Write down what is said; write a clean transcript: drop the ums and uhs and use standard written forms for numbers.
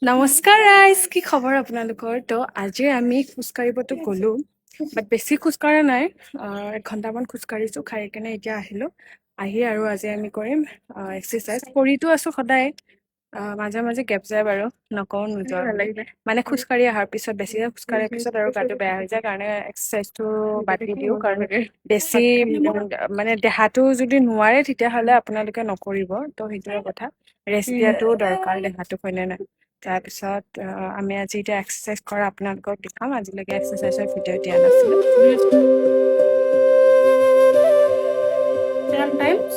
নমস্কাৰ ৰাইজ, কি খবৰ আপোনালোকৰ? তো আজি আমি খোজকাঢ়িবতো গ'লো, বাট বেছি খোজকাঢ়া নাই। 1 ঘণ্টামান খোজকাঢ়িছোঁ, খাই কেনে এতিয়া আহিলোঁ। আহি আৰু আজি আমি কৰিম এক্সাৰচাইজ। কৰিতো আছোঁ সদায়, মাজে মাজে গেপ যায় বাৰু, নকওঁ নোযোৱা বুলি। মানে খোজকাঢ়ি অহাৰ পিছত, বেছিকৈ খোজকাঢ়াৰ পিছত আৰু গাটো বেয়া হৈ যায়, কাৰণে এক্সাৰচাইজটো বাদ দি দিওঁ। কাৰণ বেছি মানে দেহাটো যদি নোৱাৰে তেতিয়াহ'লে আপোনালোকে নকৰিব। তো সেইটোৱে কথা, ৰেষ্ট দিয়াটোও দৰকাৰ দেহাটোক, হয়নে নাই? তাৰপিছত আমি আজি এতিয়া এক্সাৰচাইজ কৰা আপোনালোকক দেখাম। আজিলৈকে এক্সাৰচাইজৰ ভিডিঅ' দিয়া নাছিলোঁ। Seven times.